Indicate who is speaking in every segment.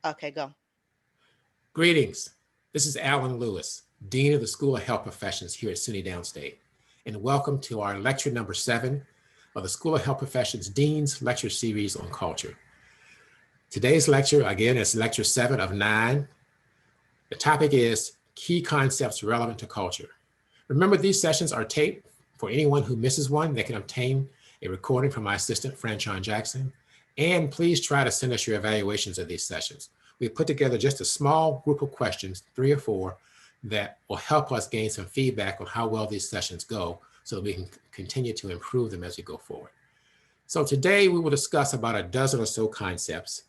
Speaker 1: Okay, go.
Speaker 2: Greetings. This is Alan Lewis, Dean of the School of Health Professions here at SUNY Downstate, and welcome to our lecture number 7 of the School of Health Professions Dean's Lecture Series on Culture. Today's lecture, again, is lecture 7 of 9. The topic is Key Concepts Relevant to Culture. Remember, these sessions are taped. For anyone who misses one, they can obtain a recording from my assistant, Franchon Jackson. And please try to send us your evaluations of these sessions. We put together just a small group of questions, 3 or 4, that will help us gain some feedback on how well these sessions go so that we can continue to improve them as we go forward. So today we will discuss about a dozen or so concepts.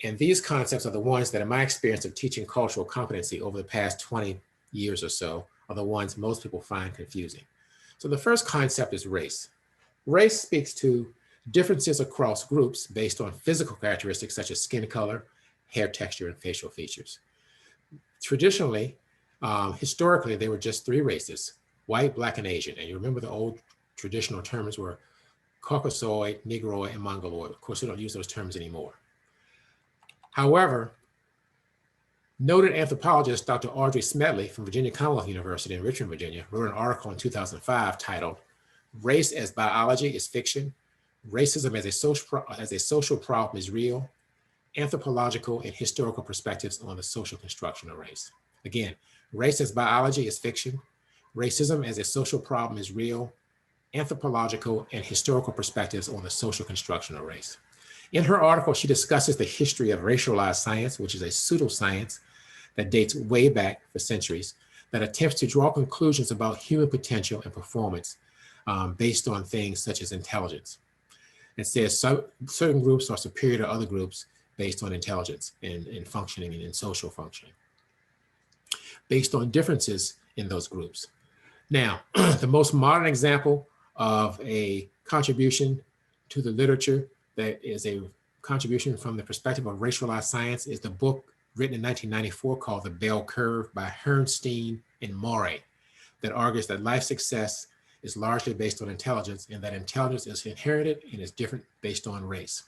Speaker 2: And these concepts are the ones that in my experience of teaching cultural competency over the past 20 years or so are the ones most people find confusing. So the first concept is race. Race speaks to differences across groups based on physical characteristics such as skin color, hair texture, and facial features. Traditionally, historically, there were just 3 races: white, black, and Asian. And you remember the old traditional terms were Caucasoid, Negroid, and Mongoloid. Of course, we don't use those terms anymore. However, noted anthropologist Dr. Audrey Smedley from Virginia Commonwealth University in Richmond, Virginia, wrote an article in 2005 titled "Race as Biology is Fiction, Racism as a Social Problem is Real, Anthropological and Historical Perspectives on the Social Construction of Race." Again, race as biology is fiction, racism as a social problem is real, anthropological and historical perspectives on the social construction of race. In her article, she discusses the history of racialized science, which is a pseudoscience that dates way back for centuries, that attempts to draw conclusions about human potential and performance based on things such as intelligence. It says certain groups are superior to other groups based on intelligence and functioning and in social functioning, based on differences in those groups. Now, the most modern example of a contribution to the literature that is a contribution from the perspective of racialized science is the book written in 1994 called The Bell Curve by Herrnstein and Morey, that argues that life success is largely based on intelligence and that intelligence is inherited and is different based on race.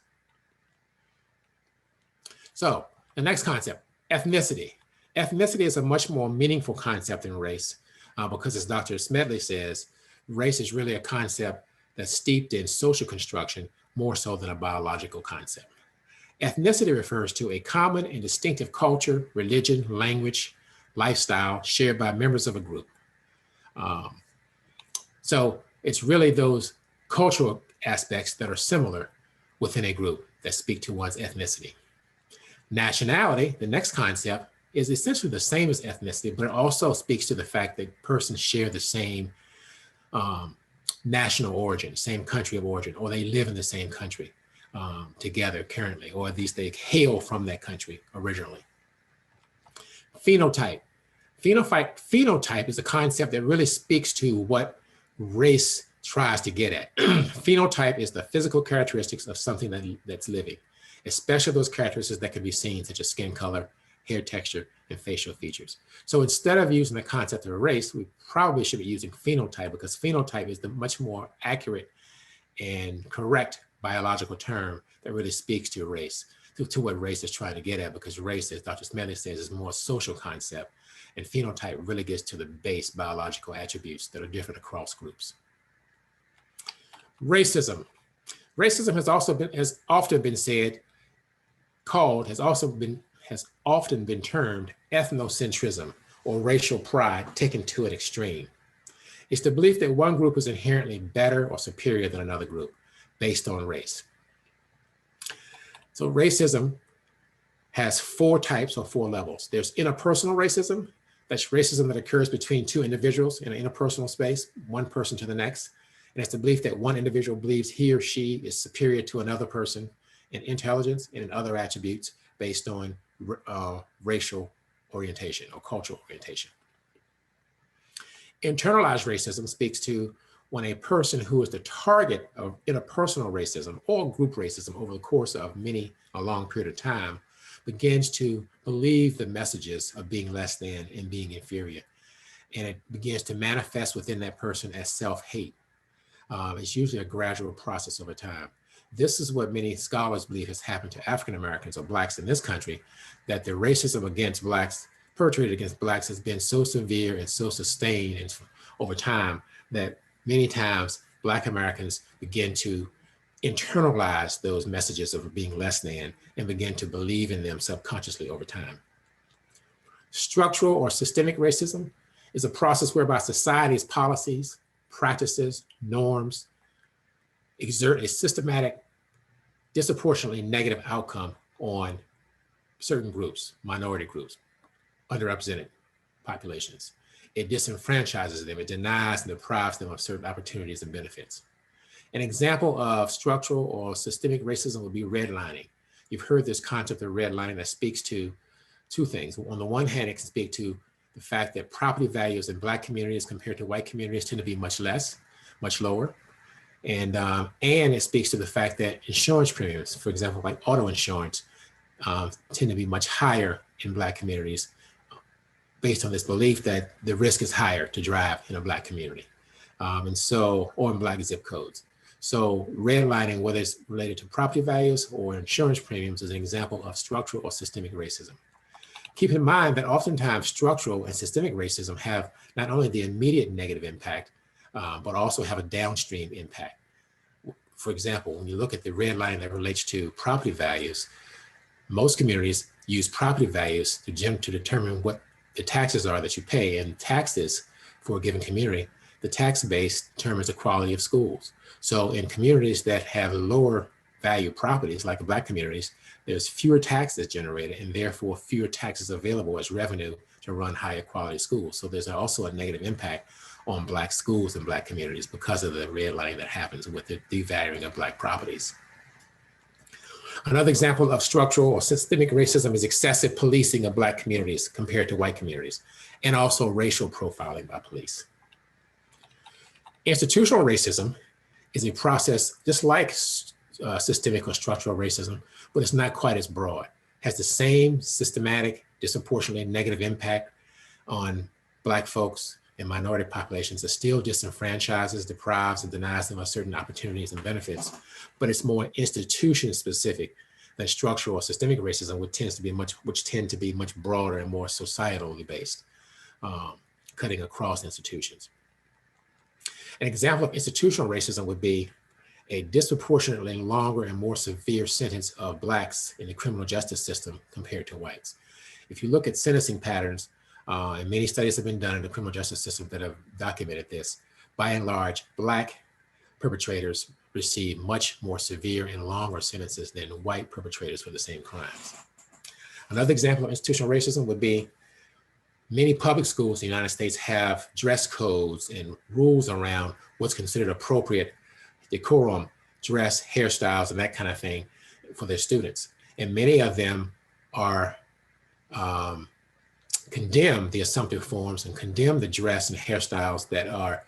Speaker 2: So the next concept, ethnicity. Ethnicity is a much more meaningful concept than race because, as Dr. Smedley says, race is really a concept that's steeped in social construction more so than a biological concept. Ethnicity refers to a common and distinctive culture, religion, language, lifestyle shared by members of a group. So it's really those cultural aspects that are similar within a group that speak to one's ethnicity. Nationality, the next concept, is essentially the same as ethnicity, but it also speaks to the fact that persons share the same national origin, same country of origin, or they live in the same country together currently, or at least they hail from that country originally. Phenotype. Phenotype is a concept that really speaks to what race tries to get at. Phenotype is the physical characteristics of something that's living, especially those characteristics that can be seen, such as skin color, hair texture, and facial features. So instead of using the concept of race, we probably should be using phenotype, because phenotype is the much more accurate and correct biological term that really speaks to race, to what race is trying to get at, because race, as Dr. Smedley says, is more social concept, and phenotype really gets to the base biological attributes that are different across groups. Racism. Racism has often been termed ethnocentrism, or racial pride taken to an extreme. It's the belief that one group is inherently better or superior than another group based on race. So racism has 4 types or 4 levels. There's interpersonal racism. That's racism that occurs between 2 individuals in an interpersonal space, one person to the next. And it's the belief that one individual believes he or she is superior to another person in intelligence and in other attributes based on racial orientation or cultural orientation. Internalized racism speaks to when a person who is the target of interpersonal racism or group racism over the course of a long period of time begins to believe the messages of being less than and being inferior. And it begins to manifest within that person as self-hate. It's usually a gradual process over time. This is what many scholars believe has happened to African Americans or Blacks in this country, that the racism against Blacks, perpetrated against Blacks, has been so severe and so sustained and over time that many times Black Americans begin to internalize those messages of being less than and begin to believe in them subconsciously over time. Structural or systemic racism is a process whereby society's policies, practices, norms exert a systematic, disproportionately negative outcome on certain groups, minority groups, underrepresented populations. It disenfranchises them, it denies and deprives them of certain opportunities and benefits. An example of structural or systemic racism would be redlining. You've heard this concept of redlining that speaks to two things. On the one hand, it can speak to the fact that property values in Black communities compared to white communities tend to be much lower. And it speaks to the fact that insurance premiums, for example, like auto insurance, tend to be much higher in Black communities based on this belief that the risk is higher to drive in a Black community. Or in Black zip codes. So redlining, whether it's related to property values or insurance premiums, is an example of structural or systemic racism. Keep in mind that oftentimes structural and systemic racism have not only the immediate negative impact, but also have a downstream impact. For example, when you look at the redlining that relates to property values, most communities use property values to determine what the taxes are that you pay, and taxes for a given community, the tax base determines the quality of schools. So in communities that have lower value properties, like the Black communities, there's fewer taxes generated and therefore fewer taxes available as revenue to run higher quality schools. So there's also a negative impact on Black schools and Black communities because of the redlining that happens with the devaluing of Black properties. Another example of structural or systemic racism is excessive policing of Black communities compared to white communities, and also racial profiling by police. Institutional racism is a process just like systemic or structural racism, but it's not quite as broad. It has the same systematic, disproportionately negative impact on Black folks and minority populations. It still disenfranchises, deprives, and denies them of certain opportunities and benefits, but it's more institution specific than structural or systemic racism, which tend to be much broader and more societally based, cutting across institutions. An example of institutional racism would be a disproportionately longer and more severe sentence of Blacks in the criminal justice system compared to whites. If you look at sentencing patterns, and many studies have been done in the criminal justice system that have documented this, by and large, Black perpetrators receive much more severe and longer sentences than white perpetrators for the same crimes. Another example of institutional racism would be many public schools in the United States have dress codes and rules around what's considered appropriate decorum, dress, hairstyles, and that kind of thing for their students. And many of them are condemn the assumptive forms and condemn the dress and hairstyles that are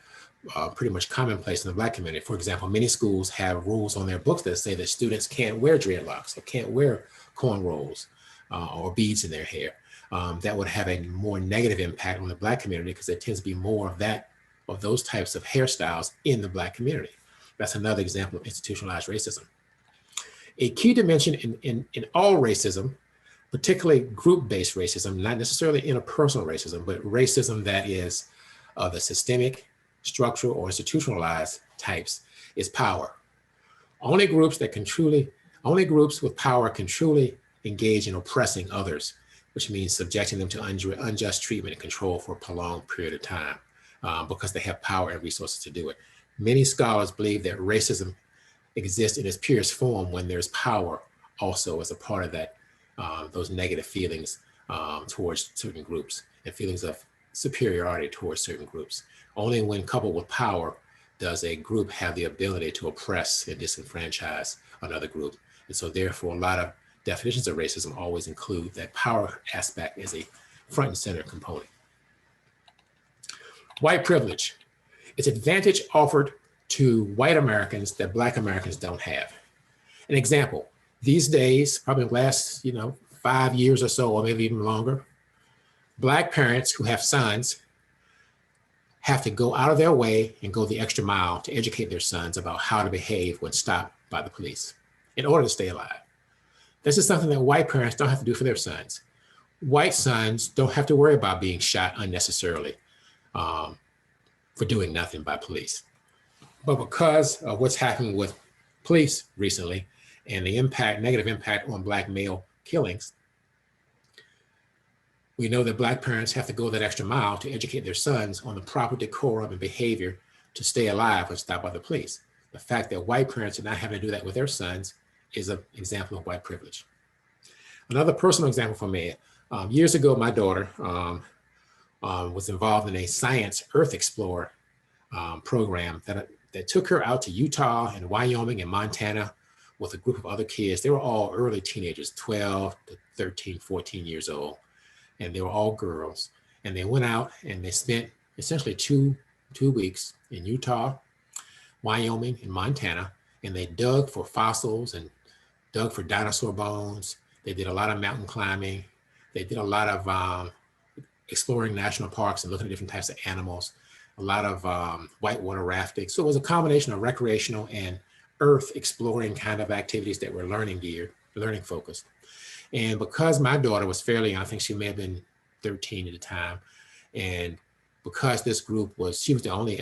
Speaker 2: pretty much commonplace in the Black community. For example, many schools have rules on their books that say that students can't wear dreadlocks or can't wear cornrows or beads in their hair. That would have a more negative impact on the Black community because there tends to be more of those types of hairstyles in the Black community. That's another example of institutionalized racism. A key dimension in all racism, particularly group-based racism, not necessarily interpersonal racism, but racism that is the systemic, structural, or institutionalized types, is power. Only groups with power can truly engage in oppressing others, which means subjecting them to unjust treatment and control for a prolonged period of time because they have power and resources to do it. Many scholars believe that racism exists in its purest form when there's power also as a part of that, those negative feelings towards certain groups and feelings of superiority towards certain groups. Only when coupled with power does a group have the ability to oppress and disenfranchise another group. And so therefore, a lot of definitions of racism always include that power aspect as a front and center component. White privilege. It's advantage offered to white Americans that Black Americans don't have. An example, these days, probably the last 5 years or so, or maybe even longer, Black parents who have sons have to go out of their way and go the extra mile to educate their sons about how to behave when stopped by the police in order to stay alive. This is something that white parents don't have to do for their sons. White sons don't have to worry about being shot unnecessarily for doing nothing by police. But because of what's happening with police recently and the negative impact on Black male killings, we know that Black parents have to go that extra mile to educate their sons on the proper decorum and behavior to stay alive when stopped by the police. The fact that white parents are not having to do that with their sons is an example of white privilege. Another personal example for me, years ago, my daughter was involved in a science Earth Explorer program that took her out to Utah and Wyoming and Montana with a group of other kids. They were all early teenagers, 12 to 13, 14 years old. And they were all girls. And they went out and they spent essentially two weeks in Utah, Wyoming, and Montana. And they dug for fossils and dug for dinosaur bones. They did a lot of mountain climbing. They did a lot of exploring national parks and looking at different types of animals, a lot of whitewater rafting. So it was a combination of recreational and earth exploring kind of activities that were learning focused. And because my daughter was fairly young, I think she may have been 13 at the time, and because this group she was the only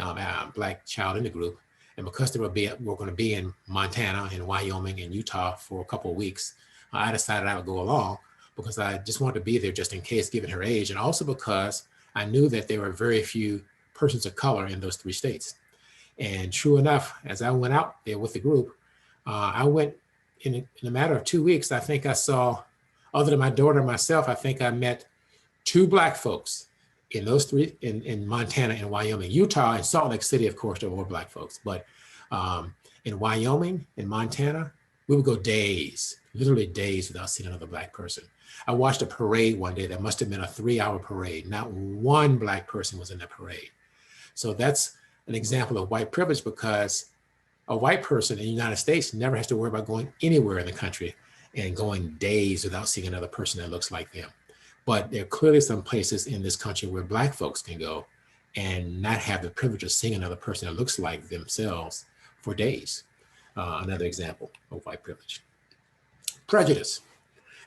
Speaker 2: Black child in the group, and because they were going to be in Montana and Wyoming and Utah for a couple of weeks, I decided I would go along because I just wanted to be there just in case, given her age, and also because I knew that there were very few persons of color in those 3 states. And true enough, as I went out there with the group, I went in a matter of 2 weeks. I think I saw, other than my daughter and myself, I think I met 2 Black folks in those 3, in Montana and Wyoming. Utah and Salt Lake City, of course, there were more Black folks, but in Wyoming and Montana, we would go days, literally days without seeing another Black person. I watched a parade one day that must have been a 3-hour parade. Not one Black person was in that parade. So that's an example of white privilege, because a white person in the United States never has to worry about going anywhere in the country and going days without seeing another person that looks like them. But there are clearly some places in this country where Black folks can go and not have the privilege of seeing another person that looks like themselves for days. Another example of white privilege. Prejudice,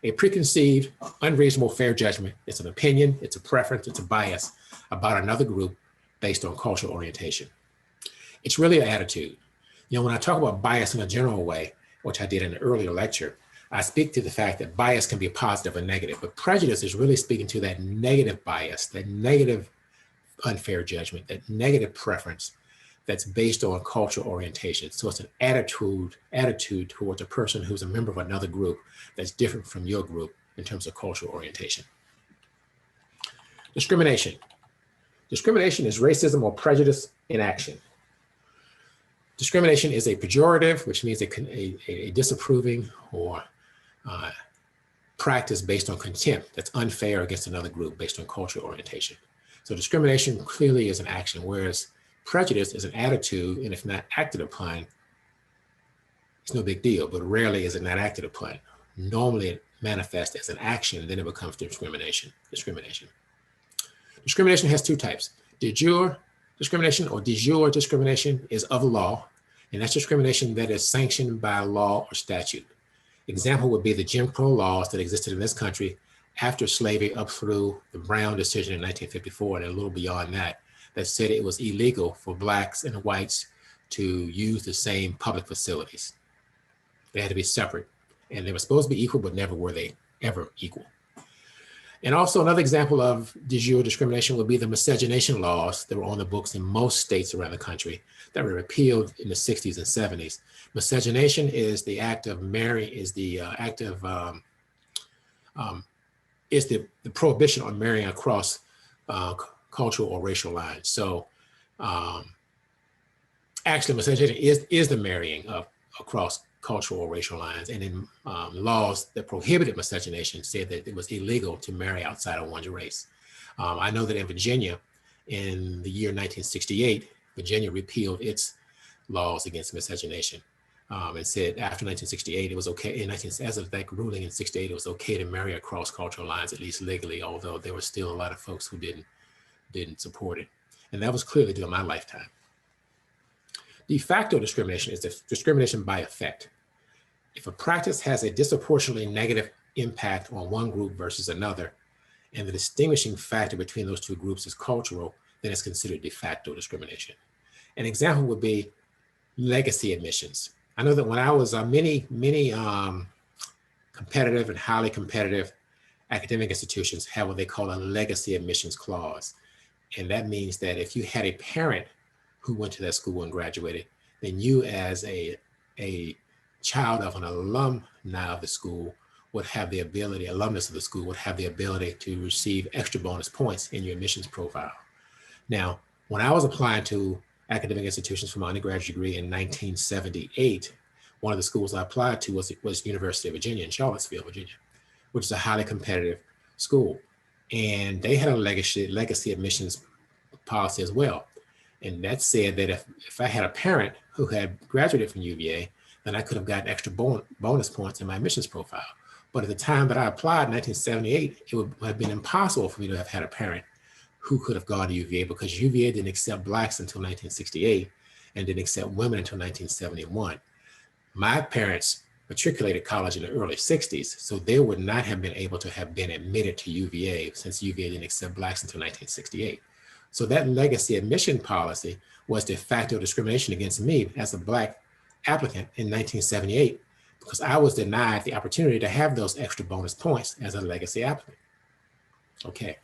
Speaker 2: a preconceived, unreasonable fair judgment. It's an opinion, it's a preference, it's a bias about another group based on cultural orientation. It's really an attitude. You know, when I talk about bias in a general way, which I did in an earlier lecture, I speak to the fact that bias can be positive or negative, but prejudice is really speaking to that negative bias, that negative unfair judgment, that negative preference that's based on cultural orientation. So it's an attitude towards a person who's a member of another group that's different from your group in terms of cultural orientation. Discrimination. Discrimination is racism or prejudice in action. Discrimination is a pejorative, which means a disapproving or practice based on contempt that's unfair against another group based on cultural orientation. So discrimination clearly is an action, whereas prejudice is an attitude, and if not acted upon, it's no big deal, but rarely is it not acted upon. Normally it manifests as an action, and then it becomes discrimination. Discrimination has 2 types. De jure discrimination or de jure discrimination is of law, and that's discrimination that is sanctioned by law or statute. Example would be the Jim Crow laws that existed in this country after slavery up through the Brown decision in 1954 and a little beyond that, that said it was illegal for Blacks and whites to use the same public facilities. They had to be separate, and they were supposed to be equal, but never were they ever equal. And also another example of de jure discrimination would be the miscegenation laws that were on the books in most states around the country that were repealed in the 60s and 70s. Miscegenation is the act of marrying, is the prohibition on marrying across cultural or racial lines. So actually miscegenation is the marrying of across cultural or racial lines, and in laws that prohibited miscegenation said that it was illegal to marry outside of one's race. I know that in Virginia, in the year 1968, Virginia repealed its laws against miscegenation and said after 1968, it was okay, as of that ruling in 68, it was okay to marry across cultural lines, at least legally, although there were still a lot of folks who didn't support it. And that was clearly during my lifetime. De facto discrimination is discrimination by effect. If a practice has a disproportionately negative impact on one group versus another, and the distinguishing factor between those two groups is cultural, then it's considered de facto discrimination. An example would be legacy admissions. I know that when I was many competitive and highly competitive academic institutions have what they call a legacy admissions clause. And that means that if you had a parent who went to that school and graduated, then you as a child of an alumni of the school would have the ability, alumnus of the school would have the ability to receive extra bonus points in your admissions profile. Now, when I was applying to academic institutions for my undergraduate degree in 1978, one of the schools I applied to was University of Virginia in Charlottesville, Virginia, which is a highly competitive school. And they had a legacy admissions policy as well. And that said that if I had a parent who had graduated from UVA, then I could have gotten extra bonus points in my admissions profile. But at the time that I applied in 1978, it would have been impossible for me to have had a parent who could have gone to UVA because UVA didn't accept Blacks until 1968 and didn't accept women until 1971. My parents matriculated college in the early 60s, so they would not have been able to have been admitted to UVA since UVA didn't accept Blacks until 1968. So that legacy admission policy was de facto discrimination against me as a Black applicant in 1978 because I was denied the opportunity to have those extra bonus points as a legacy applicant. Okay.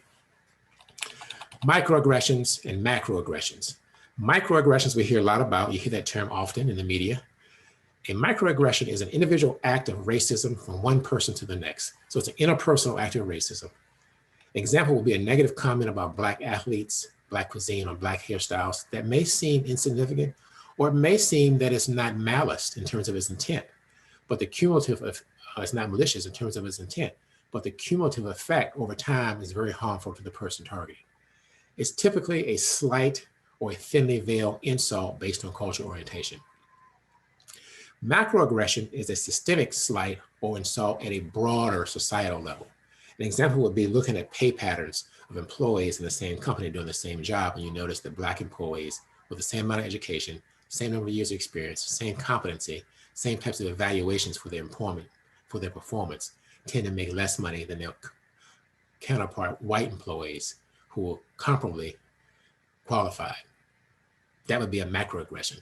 Speaker 2: Microaggressions and macroaggressions. Microaggressions we hear a lot about. You hear that term often in the media. A microaggression is an individual act of racism from one person to the next. So it's an interpersonal act of racism. An example would be a negative comment about Black athletes, Black cuisine, or Black hairstyles that may seem insignificant, or it may seem that it's not malice in terms of its intent, but the cumulative of, it's not malicious in terms of its intent, but the cumulative effect over time is very harmful to the person targeted. It's typically a slight or a thinly veiled insult based on cultural orientation. Macroaggression is a systemic slight or insult at a broader societal level. An example would be looking at pay patterns of employees in the same company doing the same job, and you notice that Black employees with the same amount of education, same number of years of experience, same competency, same types of evaluations for their employment, for their performance, tend to make less money than their counterpart white employees who are comparably qualified. That would be a macroaggression.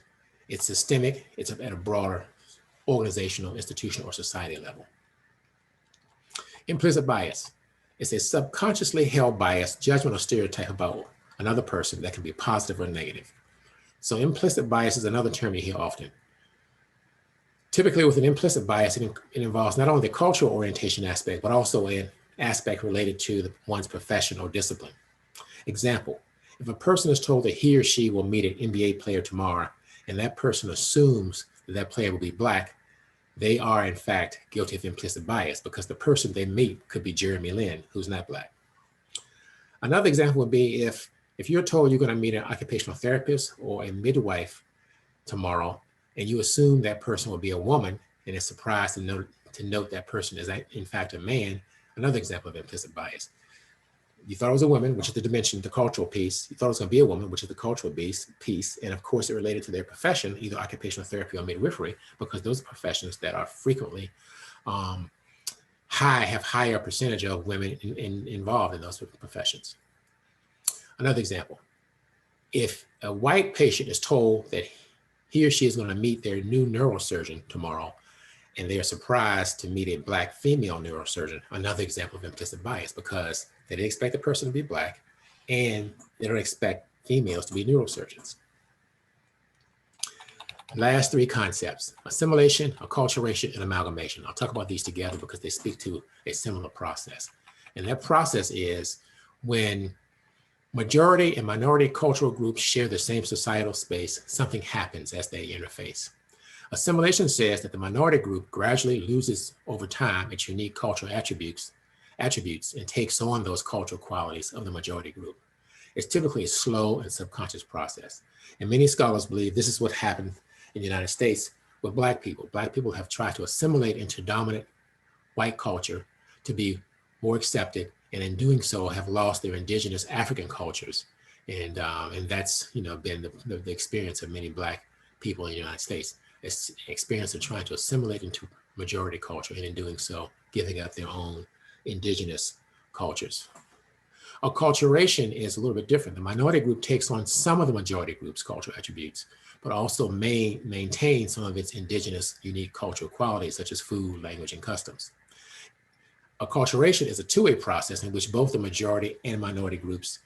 Speaker 2: It's systemic, it's at a broader organizational, institutional, or society level. Implicit bias. It's a subconsciously held bias, judgment, or stereotype about another person that can be positive or negative. So implicit bias is another term you hear often. Typically with an implicit bias, it involves not only the cultural orientation aspect, but also an aspect related to one's profession or discipline. Example, if a person is told that he or she will meet an NBA player tomorrow, and that person assumes that that player will be Black, they are in fact guilty of implicit bias because the person they meet could be Jeremy Lin, who's not Black. Another example would be if you're told you're going to meet an occupational therapist or a midwife tomorrow, and you assume that person will be a woman, and is surprised to note that person is in fact a man, another example of implicit bias. You thought it was a woman, which is the dimension, the cultural piece. You thought it was going to be a woman, which is the cultural piece. And of course, it related to their profession, either occupational therapy or midwifery, because those are professions that are frequently have higher percentage of women involved in those professions. Another example, if a white patient is told that he or she is going to meet their new neurosurgeon tomorrow, and they are surprised to meet a Black female neurosurgeon, another example of implicit bias, because they didn't expect the person to be Black, and they don't expect females to be neurosurgeons. Last three concepts: assimilation, acculturation, and amalgamation. I'll talk about these together because they speak to a similar process. And that process is when majority and minority cultural groups share the same societal space, something happens as they interface. Assimilation says that the minority group gradually loses over time its unique cultural attributes and takes on those cultural qualities of the majority group. It's typically a slow and subconscious process. And many scholars believe this is what happened in the United States with Black people. Black people have tried to assimilate into dominant white culture to be more accepted, and in doing so have lost their indigenous African cultures. And that's been the experience of many Black people in the United States experience of trying to assimilate into majority culture, and in doing so, giving up their own indigenous cultures. Acculturation is a little bit different. The minority group takes on some of the majority group's cultural attributes, but also maintain some of its indigenous unique cultural qualities, such as food, language, and customs. Acculturation is a two-way process in which both the majority and minority groups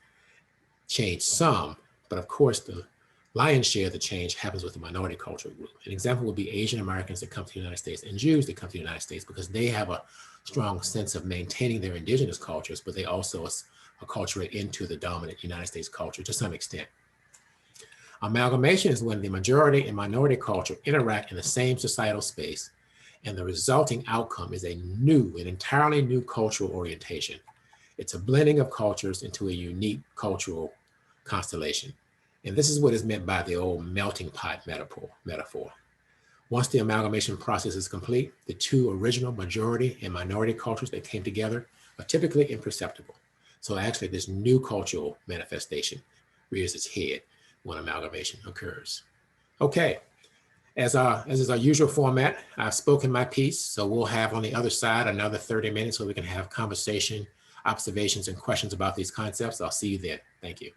Speaker 2: change some, but of course the lion's share of the change happens with the minority cultural group. An example would be Asian Americans that come to the United States and Jews that come to the United States, because they have a strong sense of maintaining their indigenous cultures, but they also acculturate into the dominant United States culture to some extent. Amalgamation is when the majority and minority culture interact in the same societal space, and the resulting outcome is an entirely new cultural orientation. It's a blending of cultures into a unique cultural constellation. And this is what is meant by the old melting pot metaphor. Once the amalgamation process is complete, the two original majority and minority cultures that came together are typically imperceptible. So actually this new cultural manifestation rears its head when amalgamation occurs. Okay, as is our usual format, I've spoken my piece, so we'll have on the other side another 30 minutes so we can have conversation, observations, and questions about these concepts. I'll see you then. Thank you.